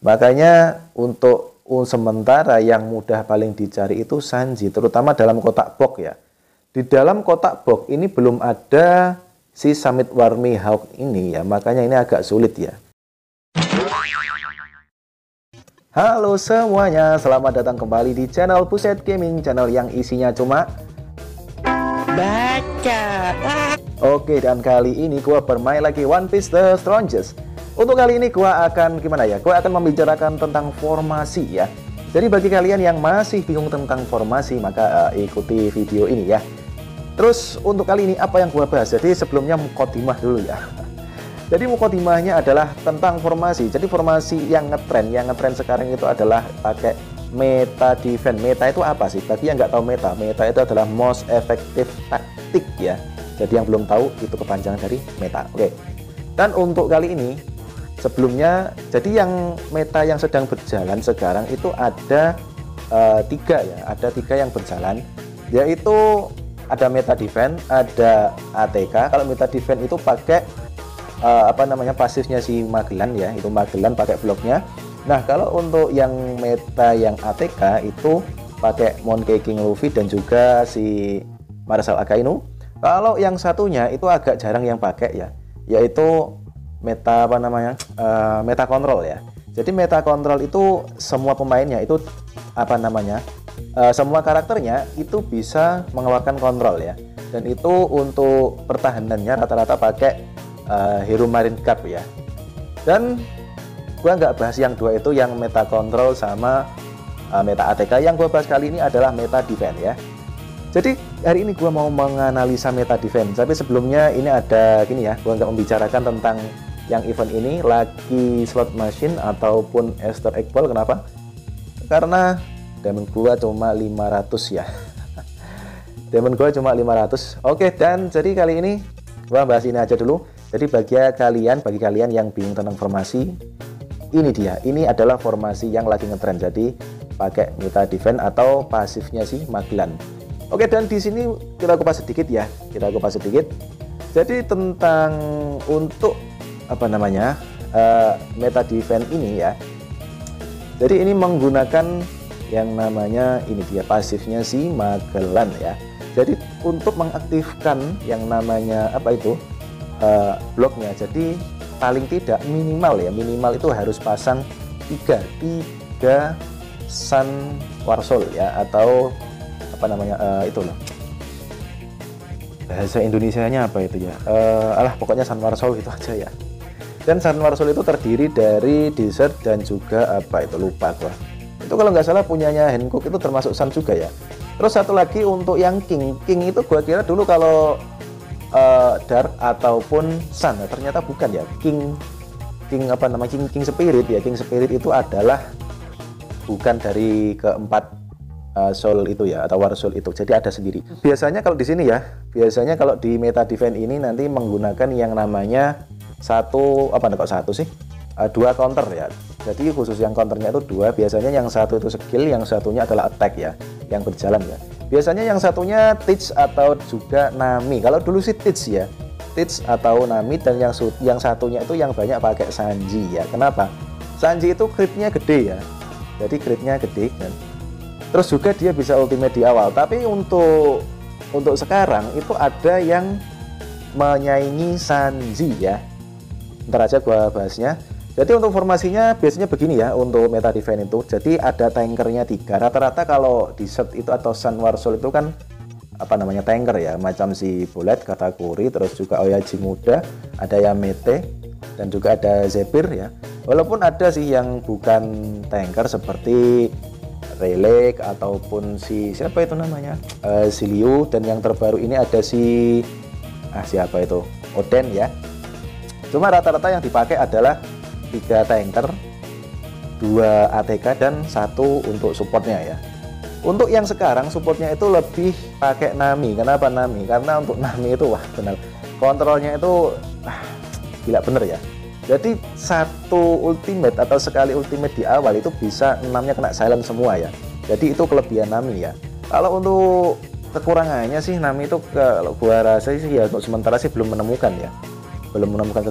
Makanya untuk sementara yang mudah paling dicari itu Sanji, terutama dalam kotak box ya. Di dalam kotak box ini belum ada si Summit War Mihawk ini ya, makanya ini agak sulit ya. Halo semuanya, selamat datang kembali di channel Puset Gaming, channel yang isinya cuma baca. Oke, dan kali ini gua bermain lagi One Piece The Strongest. Untuk kali ini gua akan gimana ya? Gua akan membicarakan tentang formasi ya. Jadi bagi kalian yang masih bingung tentang formasi, maka ikuti video ini ya. Terus untuk kali ini apa yang gua bahas? Jadi sebelumnya mukodimah dulu ya. Jadi mukodimahnya adalah tentang formasi. Jadi formasi yang ngetren sekarang itu adalah pakai meta defense. Meta itu apa sih? Bagi yang nggak tahu meta itu adalah most effective tactic ya. Jadi yang belum tahu itu kepanjangan dari meta. Oke. Dan untuk kali ini sebelumnya, jadi yang meta yang sedang berjalan sekarang itu ada tiga ya. Ada tiga yang berjalan, yaitu ada meta defense, ada ATK. Kalau meta defense itu pakai pasifnya si Magellan ya, itu Magellan pakai bloknya. Nah, kalau untuk yang meta yang ATK itu pakai Monkey King Luffy dan juga si Marshal Akainu. Kalau yang satunya itu agak jarang yang pakai ya, yaitu meta meta control ya. Jadi meta control itu semua pemainnya itu semua karakternya itu bisa mengeluarkan kontrol ya. Dan itu untuk pertahanannya rata-rata pakai Hero Marine Cup ya. Dan gua nggak bahas yang dua itu, yang meta control sama meta ATK. Yang gua bahas kali ini adalah meta defense ya. Jadi hari ini gua mau menganalisa meta defense. Tapi sebelumnya ini ada gini ya, gua nggak membicarakan tentang yang event ini, Lucky Slot Machine ataupun Easter Egg Ball. Kenapa? Karena diamond gua cuma 500 ya. Diamond gua cuma 500. Oke, dan jadi kali ini gua bahas ini aja dulu. Jadi bagi kalian yang bingung tentang formasi, ini dia. Ini adalah formasi yang lagi ngetren. Jadi pakai meta defense atau pasifnya si Magellan. Oke, dan di sini kita kupas sedikit ya. Jadi tentang untuk meta defense ini ya. Jadi ini menggunakan yang namanya ini dia pasifnya si Magellan ya. Jadi untuk mengaktifkan yang namanya bloknya, jadi paling tidak minimal itu harus pasang 3 Sun War Soul ya, atau itu loh, bahasa Indonesianya apa itu ya, pokoknya Sun War Soul itu aja ya. Dan Sun War Soul itu terdiri dari Desert dan juga lupa gua. Itu kalau nggak salah punyanya Hancock, itu termasuk Sun juga ya. Terus satu lagi untuk yang King itu gua kira dulu kalau Dark ataupun Sun, ternyata bukan ya. King Spirit ya. King Spirit itu adalah bukan dari keempat soul itu ya, atau War Soul itu. Jadi ada sendiri. Biasanya kalau di sini ya, kalau di meta defense ini nanti menggunakan yang namanya dua counter ya. Jadi khusus yang counternya itu dua. Biasanya yang satu itu skill, yang satunya adalah attack ya, yang berjalan ya. Biasanya yang satunya Teach atau juga Nami. Kalau dulu sih Teach ya, Teach atau Nami. Dan yang satunya itu yang banyak pakai Sanji ya. Kenapa? Sanji itu critnya gede ya. Jadi critnya gede kan. Terus juga dia bisa ultimate di awal. Tapi untuk sekarang itu ada yang menyaingi Sanji ya. Ntar aja gua bahasnya. Jadi untuk formasinya biasanya begini ya untuk meta defense itu. Jadi ada tankernya 3. Rata-rata kalau di set itu atau Sun War Soul itu kan tanker ya, macam si Bullet, Katakuri, terus juga Oyaji Muda, ada Yamete, dan juga ada Zephyr ya. Walaupun ada sih yang bukan tanker seperti Rayleigh ataupun si siapa itu namanya, si Liu, dan yang terbaru ini ada si siapa itu, Oden ya. Cuma rata-rata yang dipakai adalah 3 tanker, 2 ATK, dan 1 untuk supportnya ya. Untuk yang sekarang supportnya itu lebih pakai Nami. Kenapa Nami? Karena untuk Nami itu benar kontrolnya itu gila bener ya. Jadi satu ultimate atau sekali ultimate di awal itu bisa 6-nya kena silent semua ya. Jadi itu kelebihan Nami ya. Kalau untuk kekurangannya sih Nami itu kalau gua rasa sih ya untuk sementara sih belum menemukan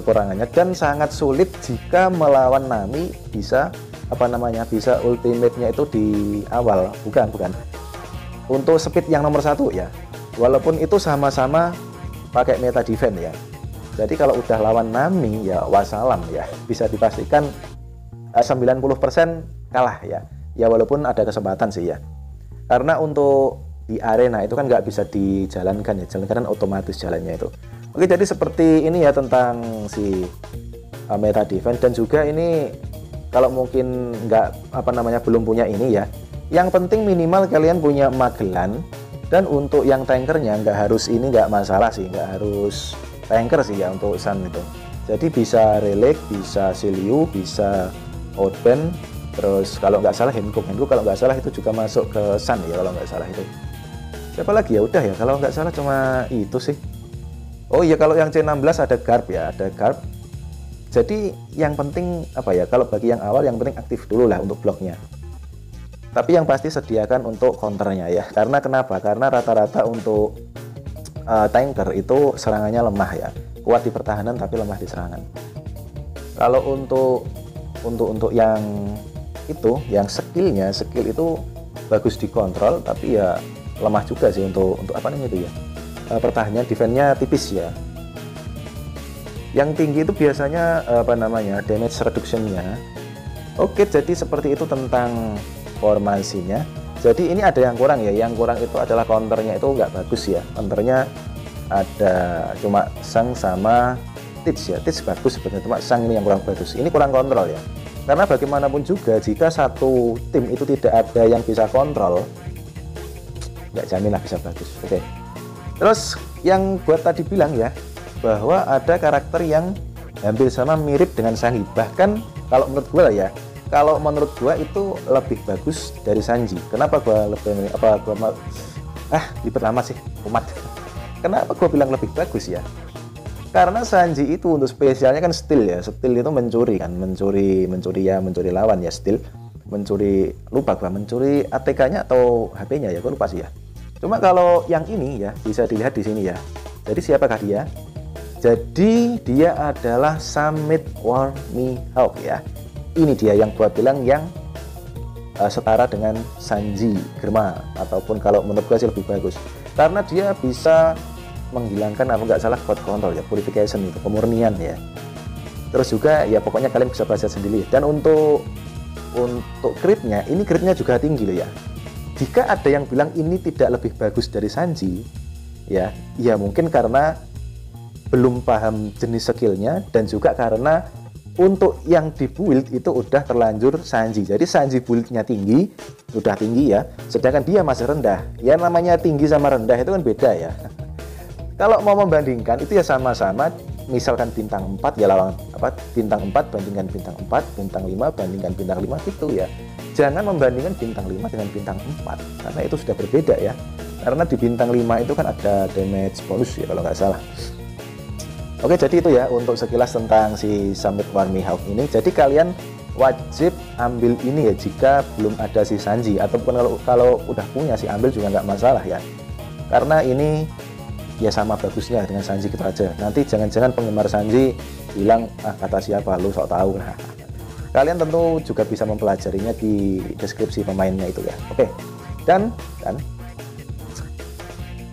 kekurangannya, dan sangat sulit jika melawan Nami bisa apa namanya, bisa ultimate-nya itu di awal, bukan untuk speed yang nomor 1 ya, walaupun itu sama-sama pakai meta defense ya. Jadi kalau udah lawan Nami ya wassalam ya, bisa dipastikan 90% kalah ya. Ya walaupun ada kesempatan sih ya, karena untuk di arena itu kan nggak bisa dijalankan ya, jalankan kan otomatis jalannya itu. Oke, jadi seperti ini ya tentang si meta defense. Dan juga ini kalau mungkin nggak apa namanya belum punya ini ya, yang penting minimal kalian punya Magellan. Dan untuk yang tankernya nggak harus ini, nggak masalah sih, nggak harus tanker sih ya untuk Sun itu. Jadi bisa Relic, bisa Silyu, bisa Outband, terus kalau nggak salah Hankook kalau nggak salah itu juga masuk ke Sun ya kalau nggak salah itu. Siapa lagi ya, udah ya kalau nggak salah cuma itu sih. Oh iya, kalau yang C16 ada Garp ya, ada Garp. Jadi yang penting apa ya, kalau bagi yang awal yang penting aktif dulu lah untuk bloknya. Tapi yang pasti sediakan untuk counternya ya. Karena kenapa? Karena rata-rata untuk tanker itu serangannya lemah ya. Kuat di pertahanan tapi lemah di serangan. Kalau untuk yang itu, yang skill itu bagus dikontrol, tapi ya lemah juga sih untuk apa namanya itu ya. Pertahanannya, defense-nya tipis ya. Yang tinggi itu biasanya apa namanya, damage reduction-nya. Oke, jadi seperti itu tentang formasinya. Jadi ini ada yang kurang ya, yang kurang itu adalah counternya itu nggak bagus ya. Counternya ada cuma Sang sama Tits ya. Tits bagus sebenarnya, cuma Sang ini yang kurang bagus. Ini kurang kontrol ya, karena bagaimanapun juga jika satu tim itu tidak ada yang bisa kontrol, nggak jamin lah bisa bagus. Oke. Terus yang buat tadi bilang ya, bahwa ada karakter yang hampir sama mirip dengan Sanji. Bahkan kalau menurut gue lah ya, kalau menurut gua itu lebih bagus dari Sanji. Kenapa gua lebih libet lama sih umat. Kenapa gua bilang lebih bagus ya? Karena Sanji itu untuk spesialnya kan steal ya. Steal itu mencuri kan, mencuri lawan ya, steal. Mencuri, lupa gua, mencuri ATK-nya atau HP-nya ya, gua lupa sih ya. Cuma kalau yang ini ya bisa dilihat di sini ya. Jadi siapakah dia? Jadi dia adalah Summit War Mihawk ya. Ini dia yang gua bilang yang setara dengan Sanji Germa, ataupun kalau menurut gua sih lebih bagus karena dia bisa menghilangkan apa nggak salah god control ya, purification itu, pemurnian ya. Terus juga ya pokoknya kalian bisa baca sendiri. Dan untuk critnya, ini critnya juga tinggi loh ya. Jika ada yang bilang ini tidak lebih bagus dari Sanji ya mungkin karena belum paham jenis skillnya, dan juga karena untuk yang di build itu udah terlanjur Sanji. Jadi Sanji buildnya tinggi, udah tinggi ya, sedangkan dia masih rendah. Ya namanya tinggi sama rendah itu kan beda ya. Kalau mau membandingkan itu ya sama-sama, misalkan bintang 4 ya lawan apa, bintang 4 bandingkan bintang 4, bintang 5 bandingkan bintang 5 gitu ya. Jangan membandingkan bintang 5 dengan bintang 4 karena itu sudah berbeda ya. Karena di bintang 5 itu kan ada damage bonus ya kalau nggak salah. Oke, jadi itu ya untuk sekilas tentang si Summit War Mihawk ini. Jadi kalian wajib ambil ini ya jika belum ada si Sanji, ataupun kalau udah punya si ambil juga nggak masalah ya. Karena ini ya sama bagusnya dengan Sanji gitu aja. Nanti jangan-jangan penggemar Sanji bilang kata siapa lu sok tahu. Nah, kalian tentu juga bisa mempelajarinya di deskripsi pemainnya itu ya. Oke. Dan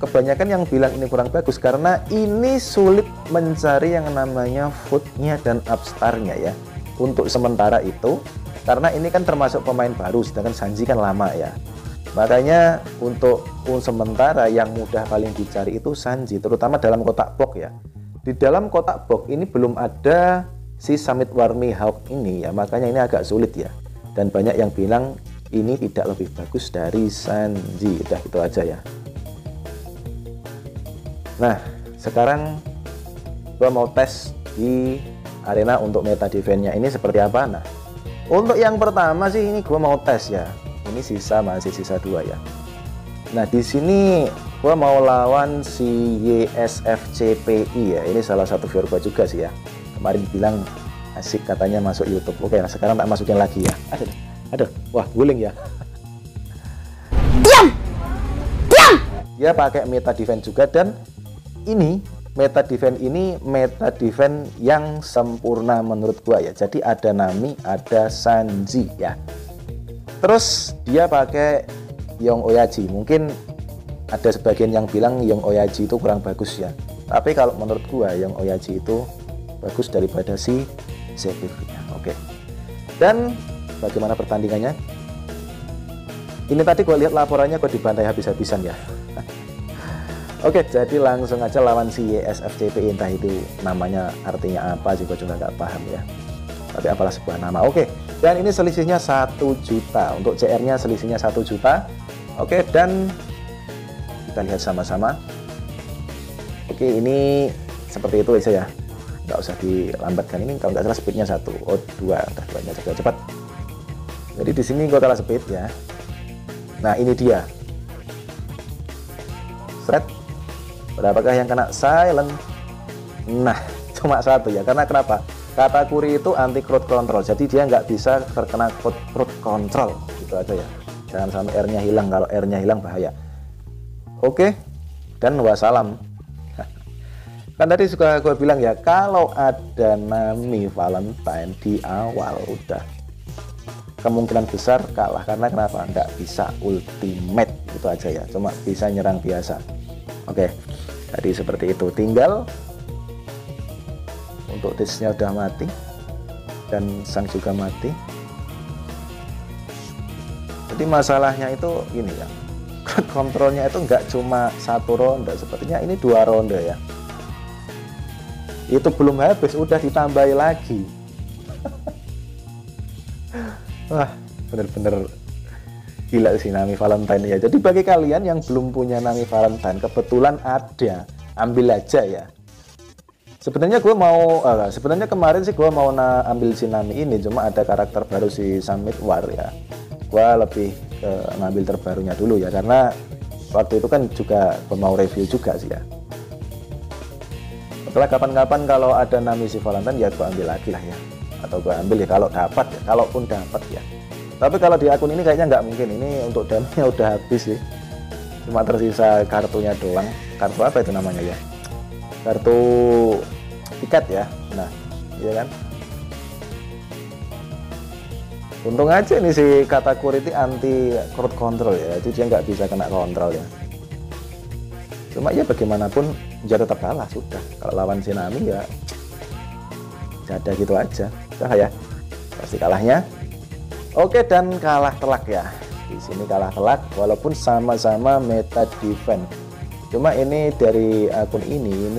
kebanyakan yang bilang ini kurang bagus karena ini sulit mencari yang namanya footnya dan upstarnya ya untuk sementara itu, karena ini kan termasuk pemain baru sedangkan Sanji kan lama ya. Makanya untuk sementara yang mudah paling dicari itu Sanji, terutama dalam kotak box ya. Di dalam kotak box ini belum ada si Summit War Mihawk ini ya, makanya ini agak sulit ya. Dan banyak yang bilang ini tidak lebih bagus dari Sanji. Udah gitu aja ya. Nah, sekarang gua mau tes di arena untuk meta defense-nya ini seperti apa. Nah, untuk yang pertama sih ini gua mau tes ya. Ini masih sisa 2 ya. Nah, di sini gua mau lawan si YSFCPI ya. Ini salah satu viewer gua juga sih ya. Kemarin bilang asik katanya masuk YouTube. Oke, nah sekarang tak masukin lagi ya. Aduh, wah guling ya. Diam. Dia pakai meta defense juga, dan ini meta defense ini meta defense yang sempurna menurut gua ya. Jadi ada Nami, ada Sanji ya. Terus dia pakai Young Oyaji. Mungkin ada sebagian yang bilang Young Oyaji itu kurang bagus ya. Tapi kalau menurut gua Young Oyaji itu bagus daripada si Zephyr ya. Oke. Dan bagaimana pertandingannya? Ini tadi gue lihat laporannya kok dibantai habis-habisan ya. Oke, jadi langsung aja lawan si SFCP, entah itu namanya artinya apa juga nggak paham ya. Tapi apalah sebuah nama. Oke, dan ini selisihnya 1 juta. Untuk CR-nya selisihnya 1 juta. Oke, dan kita lihat sama-sama. Oke, ini seperti itu aja ya. Nggak usah dilambatkan. Ini kalau nggak salah speednya 1, oh 2, udah 2-nya saja cepat. Jadi di sini gue kalah speed ya. Nah ini dia. Seret. Berapakah yang kena silent? Nah cuma 1 ya. Karena kenapa? Katakuri itu anti crowd control. Jadi dia nggak bisa terkena crowd control. Gitu aja ya. Jangan sampai R-nya hilang. Kalau R-nya hilang bahaya. Oke. Dan wassalam. Kan tadi suka gue bilang ya, kalau ada Nami Valentine di awal udah kemungkinan besar kalah. Karena kenapa? Nggak bisa ultimate, itu aja ya, cuma bisa nyerang biasa. Oke, jadi seperti itu. Tinggal untuk Tisnya udah mati dan Sang juga mati. Jadi masalahnya itu ini ya, kontrolnya itu nggak cuma 1 ronde, sepertinya ini 2 ronde ya. Itu belum habis udah ditambahi lagi. Wah, bener-bener gila sih Nami Valentine ya. Jadi bagi kalian yang belum punya Nami Valentine, kebetulan ada, ambil aja ya. Sebenarnya kemarin sih gue mau ambil si Nami ini, cuma ada karakter baru si Summit War ya. Gue lebih ngambil terbarunya dulu ya, karena waktu itu kan juga gue mau review juga sih ya. Setelah kapan-kapan kalau ada Nami si Valentine ya gue ambil lagi lah ya, atau gue ambil ya kalau dapat ya, kalaupun dapat ya. Tapi kalau di akun ini kayaknya nggak mungkin, ini untuk damnya udah habis sih, cuma tersisa kartunya doang. Kartu apa itu namanya ya, kartu tiket ya. Nah iya kan, untung aja nih si Katakuri itu anti crowd control ya, jadi dia nggak bisa kena kontrol ya. Cuma ya bagaimanapun dia tetap kalah sudah. Kalau lawan si Nami ya ada gitu aja, udah ya pasti kalahnya. Oke, dan kalah telak ya. Di sini kalah telak walaupun sama-sama meta defense. Cuma ini dari akun ini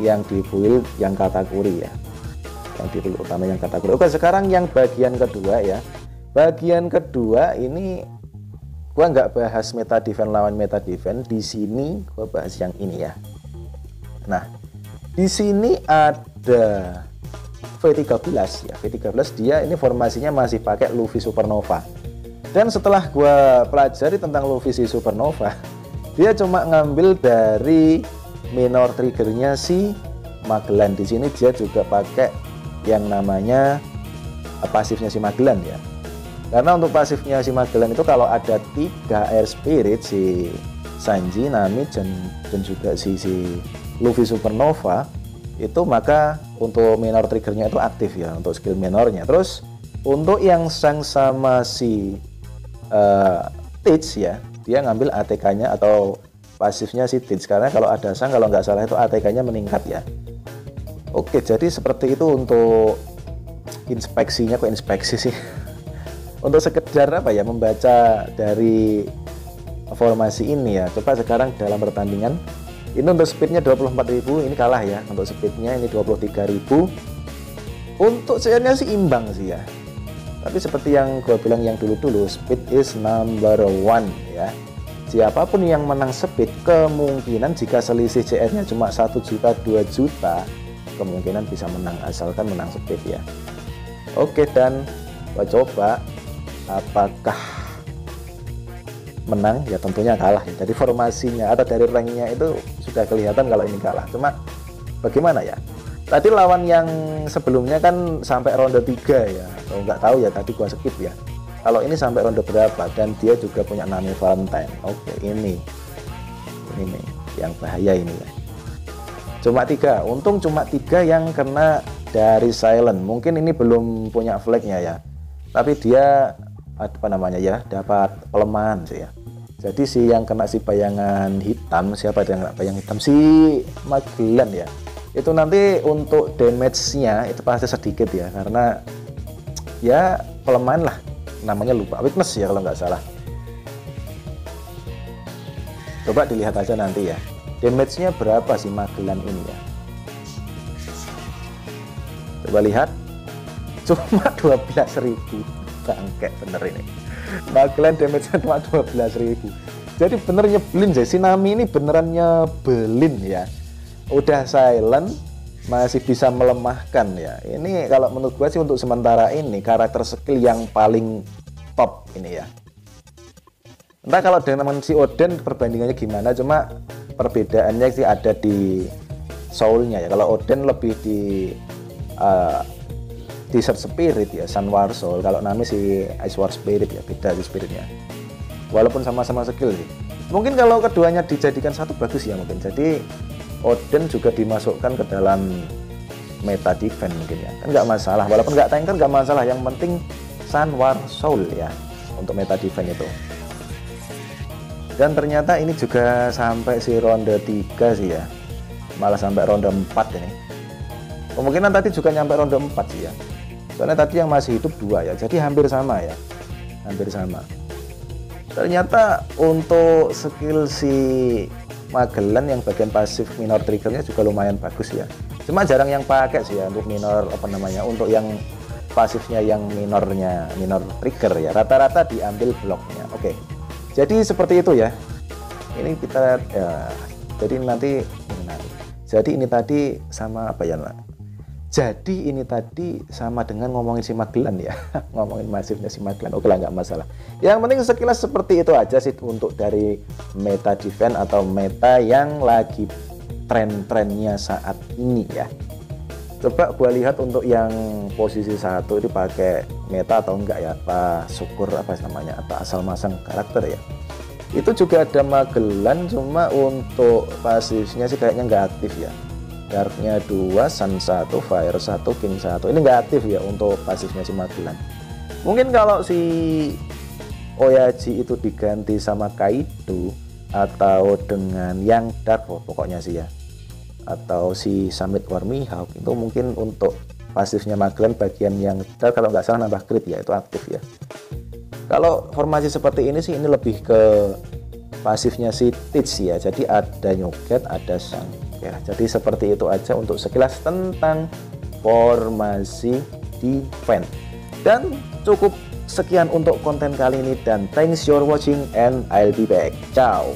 yang di build yang Katakuri ya, yang di build utama yang Katakuri. Oke, sekarang yang bagian kedua ya. Bagian kedua ini gua nggak bahas meta defense lawan meta defense. Di sini gua bahas yang ini ya. Nah, di sini ada V13 ya. V13 dia ini formasinya masih pakai Luffy Supernova. Dan setelah gua pelajari tentang Luffy si Supernova, dia cuma ngambil dari minor triggernya si Magellan. Di sini dia juga pakai yang namanya pasifnya si Magellan ya. Karena untuk pasifnya si Magellan itu kalau ada 3 air spirit, si Sanji, Nami, dan juga si Luffy Supernova itu, maka untuk minor triggernya itu aktif ya, untuk skill minornya. Terus untuk yang Sang sama si Teach ya, dia ngambil ATK-nya atau pasifnya si Teach, karena kalau ada Sang kalau nggak salah itu ATK-nya meningkat ya. Oke, jadi seperti itu untuk inspeksinya. Kok inspeksi sih? Untuk sekedar apa ya, membaca dari formasi ini ya. Coba sekarang dalam pertandingan ini untuk speednya 24.000, ini kalah ya. Untuk speednya ini 23.000. Untuk CR-nya sih imbang sih ya. Tapi seperti yang gue bilang yang dulu-dulu, speed is number 1 ya. Siapapun yang menang speed, kemungkinan jika selisih CR-nya cuma 1 juta 2 juta, kemungkinan bisa menang asalkan menang speed ya. Oke, dan gue coba apakah menang ya. Tentunya kalah ya. Dari formasinya atau dari ranknya itu sudah kelihatan kalau ini kalah. Cuma bagaimana ya, tadi lawan yang sebelumnya kan sampai ronde 3 ya, atau nggak tahu ya, tadi gua skip ya. Kalau ini sampai ronde berapa, dan dia juga punya Nami Valentine. Oke, ini nih yang bahaya ini ya. Cuma 3, untung cuma 3 yang kena dari silent. Mungkin ini belum punya flagnya ya, tapi dia apa namanya ya, dapat pelemahan sih ya. Jadi si yang kena si bayangan hitam, siapa yang kena bayang hitam? Si Magellan ya. Itu nanti untuk damage-nya itu pasti sedikit ya, karena ya pelemahan lah, namanya lupa, weakness ya kalau nggak salah. Coba dilihat aja nanti ya, damage-nya berapa sih Magellan ini ya. Coba lihat, cuma 12.000. Bangke bener ini, Magellan damage-nya cuma 12.000. Jadi bener nyebelin sih, si Nami ini beneran nyebelin ya. Udah silent masih bisa melemahkan ya. Ini kalau menurut gua sih untuk sementara ini karakter skill yang paling top ini ya. Entah kalau dengan si Odin perbandingannya gimana, cuma perbedaannya sih ada di soulnya ya. Kalau Odin lebih di Desert Spirit ya, Sun War Soul. Kalau Nami si Ice War Spirit ya, beda di spiritnya. Walaupun sama-sama skill sih. Mungkin kalau keduanya dijadikan satu bagus ya mungkin. Jadi Odin juga dimasukkan ke dalam meta defense mungkin ya. Kan nggak masalah. Walaupun nggak tanker nggak masalah. Yang penting Sun War Soul ya untuk meta defense itu. Dan ternyata ini juga sampai si ronde 3 sih ya. Malah sampai ronde 4 ini. Kemungkinan tadi juga nyampe ronde 4 sih ya. Soalnya tadi yang masih hidup 2 ya. Jadi hampir sama ya. Hampir sama. Ternyata untuk skill si Magellan yang bagian pasif minor triggernya juga lumayan bagus ya. Cuma jarang yang pakai sih ya untuk minor apa namanya, untuk yang pasifnya yang minor trigger ya. Rata-rata diambil bloknya. Oke. Jadi seperti itu ya. Ini kita ya, jadi nanti jadi ini tadi sama apa ya, Nak? Jadi ini tadi sama dengan ngomongin si Magellan ya. Ngomongin masifnya si Magellan. Oke lah, nggak masalah. Yang penting sekilas seperti itu aja sih untuk dari meta defense atau meta yang lagi tren-trennya saat ini ya. Coba gua lihat untuk yang posisi 1 itu pakai meta atau enggak ya, apa syukur apa namanya, atau asal masang karakter ya. Itu juga ada Magellan, cuma untuk pasifnya sih kayaknya nggak aktif ya. Darknya 2, Sun 1, Fire 1, King 1. Ini nggak aktif ya untuk pasifnya si Magellan. Mungkin kalau si Oyaji itu diganti sama Kaido atau dengan yang Dark, pokoknya sih ya, atau si Summit War Mihawk, itu mungkin untuk pasifnya Magellan bagian yang Dark kalau nggak salah nambah crit ya, itu aktif ya. Kalau formasi seperti ini sih ini lebih ke pasifnya si Teach ya, jadi ada Nyoget, ada Sang ya. Jadi seperti itu aja untuk sekilas tentang formasi defense. Dan cukup sekian untuk konten kali ini, dan thanks for watching and I'll be back. Ciao.